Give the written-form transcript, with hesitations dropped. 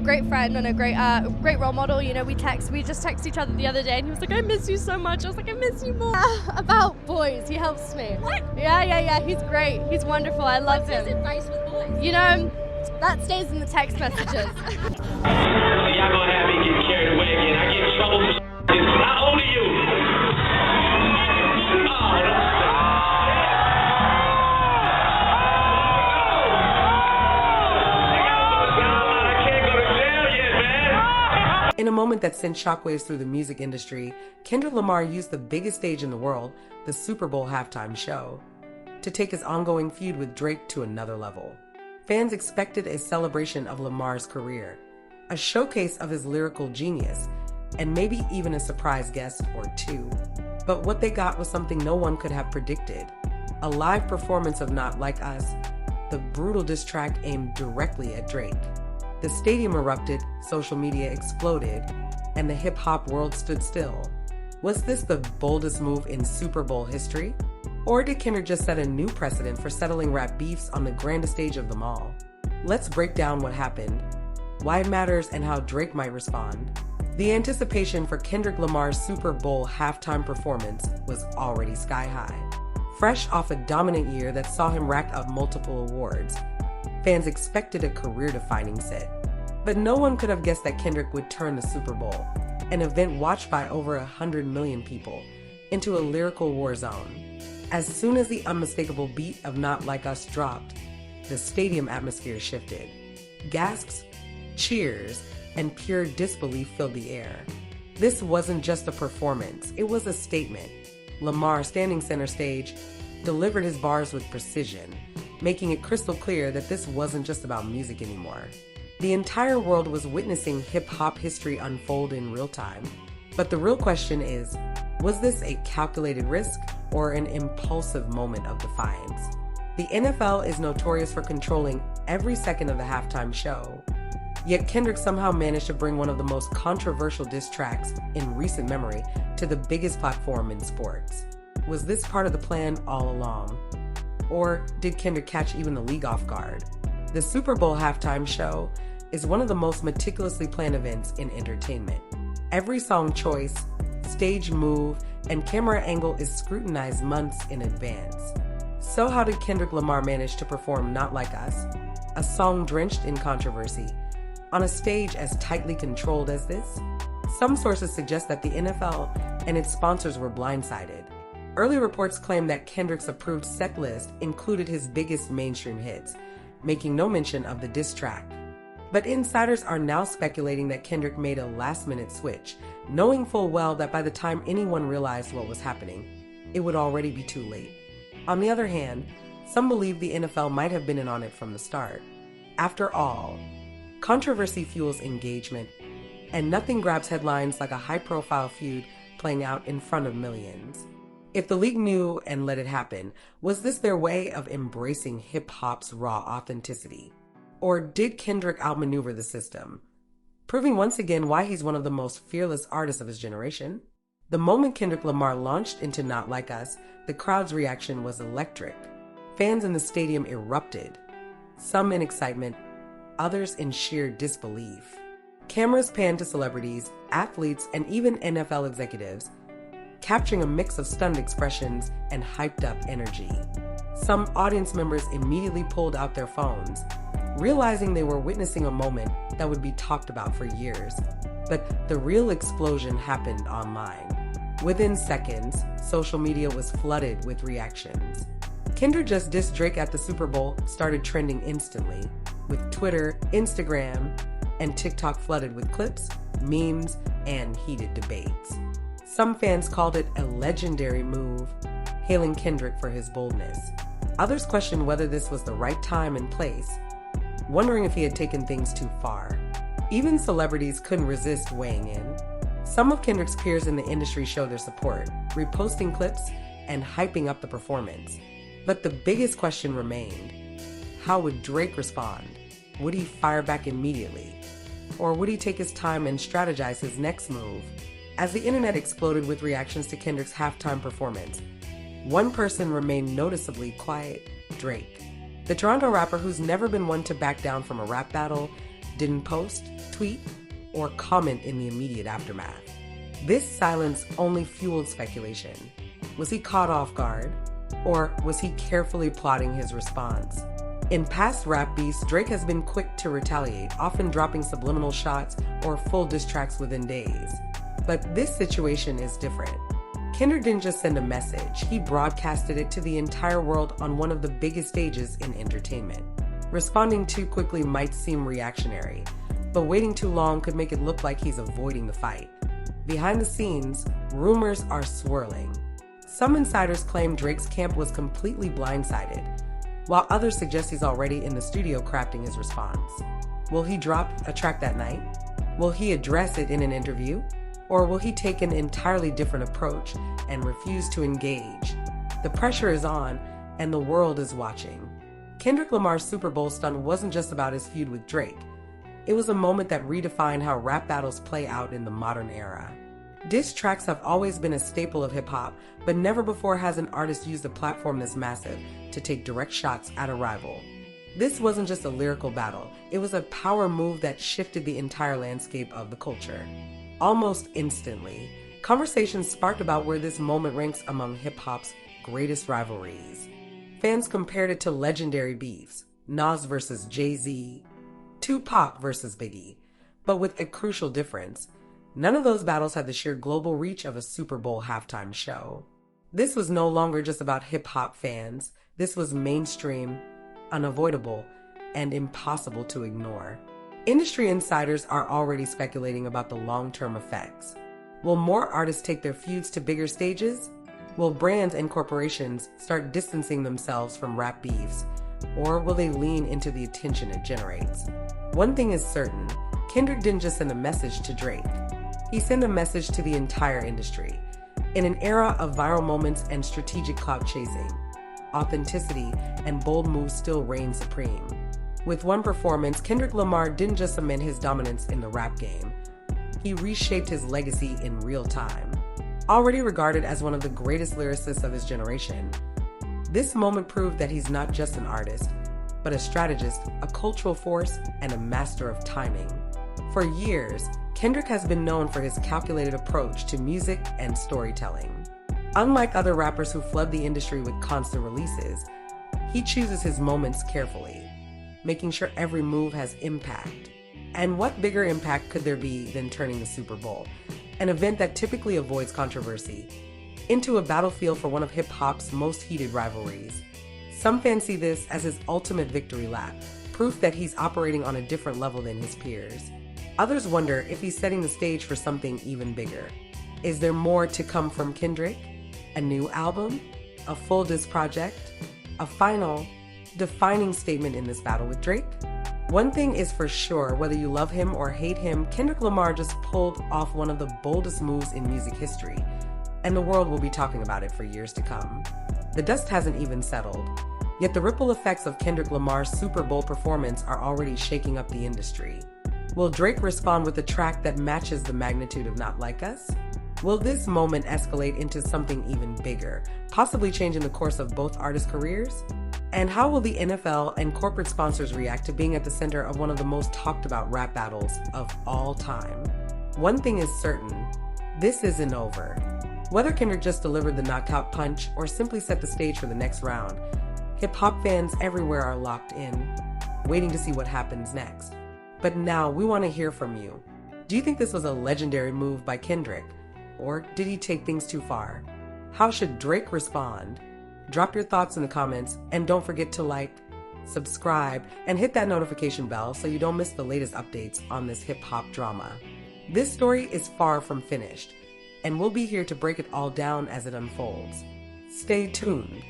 great friend and a great role model. You know, we just text each other the other day, and he was like, "I miss you so much." I was like, "I miss you more." About boys, he helps me. What? Yeah. He's great. He's wonderful. I love him. What's his advice with boys? You know, that stays in the text messages. Y'all gonna have me get carried away again. I get in trouble for how old are you? In a moment that sent shockwaves through the music industry, Kendrick Lamar used the biggest stage in the world, the Super Bowl halftime show, to take his ongoing feud with Drake to another level. Fans expected a celebration of Lamar's career, a showcase of his lyrical genius, and maybe even a surprise guest or two. But what they got was something no one could have predicted: a live performance of Not Like Us, the brutal diss track aimed directly at Drake. The stadium erupted, social media exploded, and the hip-hop world stood still. Was this the boldest move in Super Bowl history? Or did Kendrick just set a new precedent for settling rap beefs on the grandest stage of them all? Let's break down what happened, why it matters, and how Drake might respond. The anticipation for Kendrick Lamar's Super Bowl halftime performance was already sky high. Fresh off a dominant year that saw him rack up multiple awards, fans expected a career-defining set. But no one could have guessed that Kendrick would turn the Super Bowl, an event watched by over 100 million people, into a lyrical war zone. As soon as the unmistakable beat of Not Like Us dropped, the stadium atmosphere shifted. Gasps, cheers, and pure disbelief filled the air. This wasn't just a performance, it was a statement. Lamar, standing center stage, delivered his bars with precision, making it crystal clear that this wasn't just about music anymore. The entire world was witnessing hip-hop history unfold in real time. But the real question is, was this a calculated risk or an impulsive moment of defiance? The NFL is notorious for controlling every second of the halftime show. Yet Kendrick somehow managed to bring one of the most controversial diss tracks in recent memory to the biggest platform in sports. Was this part of the plan all along? Or did Kendrick catch even the league off guard? The Super Bowl halftime show is one of the most meticulously planned events in entertainment. Every song choice, stage move, and camera angle is scrutinized months in advance. So how did Kendrick Lamar manage to perform Not Like Us, a song drenched in controversy, on a stage as tightly controlled as this? Some sources suggest that the NFL and its sponsors were blindsided. Early reports claim that Kendrick's approved set list included his biggest mainstream hits, making no mention of the diss track. But insiders are now speculating that Kendrick made a last-minute switch, knowing full well that by the time anyone realized what was happening, it would already be too late. On the other hand, some believe the NFL might have been in on it from the start. After all, controversy fuels engagement, and nothing grabs headlines like a high-profile feud playing out in front of millions. If the league knew and let it happen, was this their way of embracing hip-hop's raw authenticity? Or did Kendrick outmaneuver the system, proving once again why he's one of the most fearless artists of his generation? The moment Kendrick Lamar launched into Not Like Us, the crowd's reaction was electric. Fans in the stadium erupted, some in excitement, others in sheer disbelief. Cameras panned to celebrities, athletes, and even NFL executives, capturing a mix of stunned expressions and hyped-up energy. Some audience members immediately pulled out their phones, realizing they were witnessing a moment that would be talked about for years. But the real explosion happened online. Within seconds, social media was flooded with reactions. Kendrick just dissed Drake at the Super Bowl started trending instantly, with Twitter, Instagram, and TikTok flooded with clips, memes, and heated debates. Some fans called it a legendary move, hailing Kendrick for his boldness. Others questioned whether this was the right time and place, wondering if he had taken things too far. Even celebrities couldn't resist weighing in. Some of Kendrick's peers in the industry showed their support, reposting clips and hyping up the performance. But the biggest question remained: how would Drake respond? Would he fire back immediately? Or would he take his time and strategize his next move? As the internet exploded with reactions to Kendrick's halftime performance, one person remained noticeably quiet: Drake. The Toronto rapper, who's never been one to back down from a rap battle, didn't post, tweet, or comment in the immediate aftermath. This silence only fueled speculation. Was he caught off guard? Or was he carefully plotting his response? In past rap beefs, Drake has been quick to retaliate, often dropping subliminal shots or full diss tracks within days. But this situation is different. Kendrick didn't just send a message, he broadcasted it to the entire world on one of the biggest stages in entertainment. Responding too quickly might seem reactionary, but waiting too long could make it look like he's avoiding the fight. Behind the scenes, rumors are swirling. Some insiders claim Drake's camp was completely blindsided, while others suggest he's already in the studio crafting his response. Will he drop a track that night? Will he address it in an interview? Or will he take an entirely different approach and refuse to engage? The pressure is on, and the world is watching. Kendrick Lamar's Super Bowl stunt wasn't just about his feud with Drake. It was a moment that redefined how rap battles play out in the modern era. Diss tracks have always been a staple of hip-hop, but never before has an artist used a platform this massive to take direct shots at a rival. This wasn't just a lyrical battle, it was a power move that shifted the entire landscape of the culture. Almost instantly, conversations sparked about where this moment ranks among hip-hop's greatest rivalries. Fans compared it to legendary beefs, Nas versus Jay-Z, Tupac versus Biggie, but with a crucial difference. None of those battles had the sheer global reach of a Super Bowl halftime show. This was no longer just about hip-hop fans. This was mainstream, unavoidable, and impossible to ignore. Industry insiders are already speculating about the long-term effects. Will more artists take their feuds to bigger stages? Will brands and corporations start distancing themselves from rap beefs? Or will they lean into the attention it generates? One thing is certain, Kendrick didn't just send a message to Drake. He sent a message to the entire industry. In an era of viral moments and strategic clout chasing, authenticity and bold moves still reign supreme. With one performance, Kendrick Lamar didn't just cement his dominance in the rap game. He reshaped his legacy in real time. Already regarded as one of the greatest lyricists of his generation, this moment proved that he's not just an artist, but a strategist, a cultural force, and a master of timing. For years, Kendrick has been known for his calculated approach to music and storytelling. Unlike other rappers who flood the industry with constant releases, he chooses his moments carefully, making sure every move has impact. And what bigger impact could there be than turning the Super Bowl, an event that typically avoids controversy, into a battlefield for one of hip-hop's most heated rivalries? Some fans see this as his ultimate victory lap, proof that he's operating on a different level than his peers. Others wonder if he's setting the stage for something even bigger. Is there more to come from Kendrick? A new album? A full diss project? A final, defining statement in this battle with Drake? One thing is for sure, whether you love him or hate him, Kendrick Lamar just pulled off one of the boldest moves in music history, and the world will be talking about it for years to come. The dust hasn't even settled, yet the ripple effects of Kendrick Lamar's Super Bowl performance are already shaking up the industry. Will Drake respond with a track that matches the magnitude of Not Like Us? Will this moment escalate into something even bigger, possibly changing the course of both artists' careers? And how will the NFL and corporate sponsors react to being at the center of one of the most talked about rap battles of all time? One thing is certain, this isn't over. Whether Kendrick just delivered the knockout punch or simply set the stage for the next round, hip-hop fans everywhere are locked in, waiting to see what happens next. But now we want to hear from you. Do you think this was a legendary move by Kendrick? Or did he take things too far? How should Drake respond? Drop your thoughts in the comments, and don't forget to like, subscribe, and hit that notification bell so you don't miss the latest updates on this hip-hop drama. This story is far from finished, and we'll be here to break it all down as it unfolds. Stay tuned.